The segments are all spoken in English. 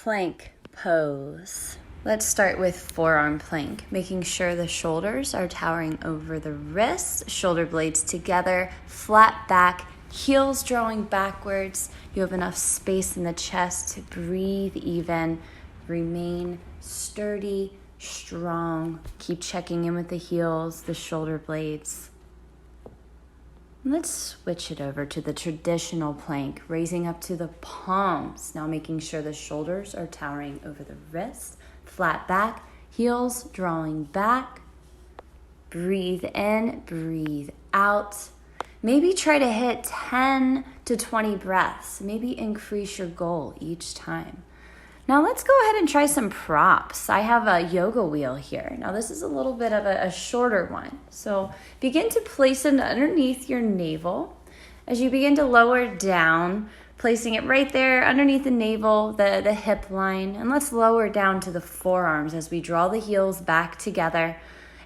plank pose. Let's start with forearm plank, making sure the shoulders are towering over the wrists, shoulder blades together, flat back, heels drawing backwards. You have enough space in the chest to breathe even, remain sturdy, strong. Keep checking in with the heels, the shoulder blades. Let's switch it over to the traditional plank, raising up to the palms. Now making sure the shoulders are towering over the wrists, flat back, heels drawing back. Breathe in, breathe out. Maybe try to hit 10 to 20 breaths. Maybe increase your goal each time. Now let's go ahead and try some props. I have a yoga wheel here. Now this is a little bit of a shorter one. So begin to place it underneath your navel. As you begin to lower down, placing it right there underneath the navel, the hip line. And let's lower down to the forearms as we draw the heels back together.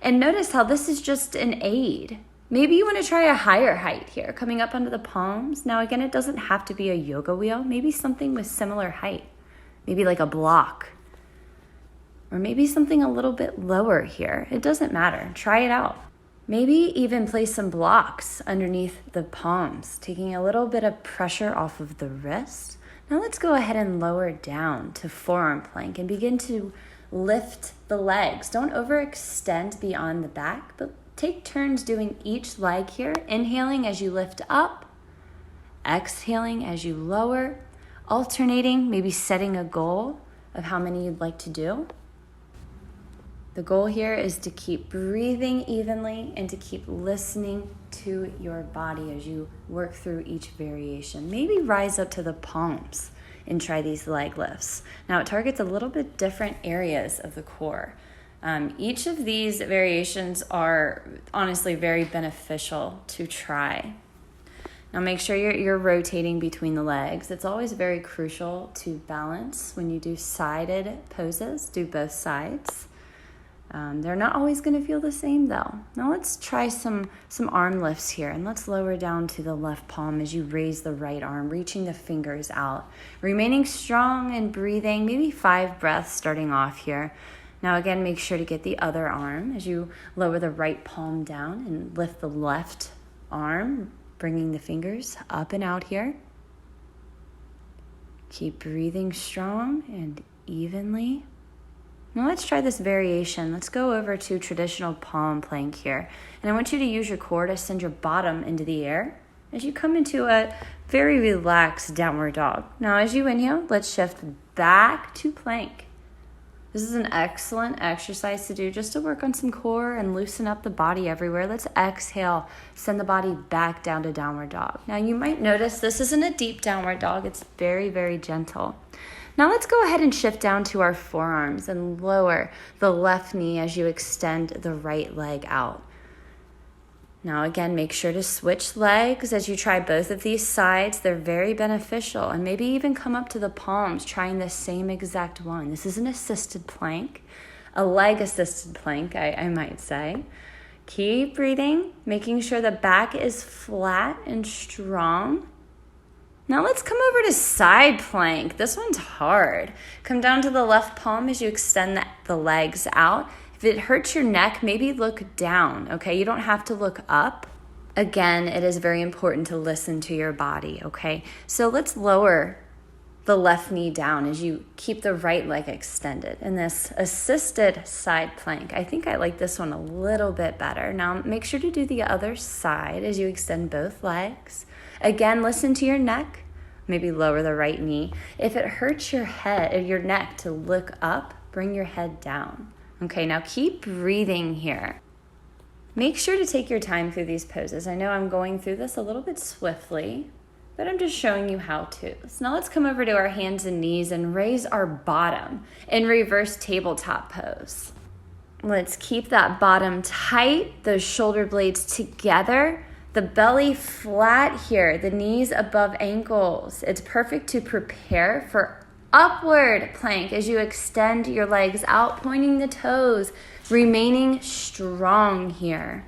And notice how this is just an aid. Maybe you want to try a higher height here, coming up under the palms. Now again, it doesn't have to be a yoga wheel. Maybe something with similar height. Maybe like a block, or maybe something a little bit lower here. It doesn't matter. Try it out. Maybe even place some blocks underneath the palms, taking a little bit of pressure off of the wrist. Now let's go ahead and lower down to forearm plank and begin to lift the legs. Don't overextend beyond the back, but take turns doing each leg here. Inhaling as you lift up, exhaling as you lower. Alternating, maybe setting a goal of how many you'd like to do. The goal here is to keep breathing evenly and to keep listening to your body as you work through each variation. Maybe rise up to the palms and try these leg lifts. Now it targets a little bit different areas of the core. Each of these variations are honestly very beneficial to try. Now make sure you're rotating between the legs. It's always very crucial to balance when you do sided poses. Do both sides. They're not always going to feel the same though. Now let's try some arm lifts here, and let's lower down to the left palm as you raise the right arm, reaching the fingers out. Remaining strong and breathing, maybe 5 breaths starting off here. Now again, make sure to get the other arm as you lower the right palm down and lift the left arm, bringing the fingers up and out here. Keep breathing strong and evenly. Now let's try this variation. Let's go over to traditional palm plank here. And I want you to use your core to send your bottom into the air as you come into a very relaxed downward dog. Now as you inhale, let's shift back to plank. This is an excellent exercise to do just to work on some core and loosen up the body everywhere. Let's exhale, send the body back down to downward dog. Now you might notice this isn't a deep downward dog. It's very, very gentle. Now let's go ahead and shift down to our forearms and lower the left knee as you extend the right leg out. Now again, make sure to switch legs as you try both of these sides. They're very beneficial, and maybe even come up to the palms trying the same exact one. This is an assisted plank, a leg assisted plank, I might say. Keep breathing, making sure the back is flat and strong. Now let's come over to side plank. This one's hard. Come down to the left palm as you extend the legs out. If it hurts your neck, maybe look down, okay? You don't have to look up. Again, it is very important to listen to your body, okay? So let's lower the left knee down as you keep the right leg extended in this assisted side plank. I think I like this one a little bit better. Now make sure to do the other side as you extend both legs. Again, listen to your neck. Maybe lower the right knee. If it hurts your head or your neck to look up, bring your head down. Okay, now keep breathing here. Make sure to take your time through these poses. I know I'm going through this a little bit swiftly, but I'm just showing you how to. So now let's come over to our hands and knees and raise our bottom in reverse tabletop pose. Let's keep that bottom tight, those shoulder blades together, the belly flat here, the knees above ankles. It's perfect to prepare for upward plank as you extend your legs out, pointing the toes, remaining strong here.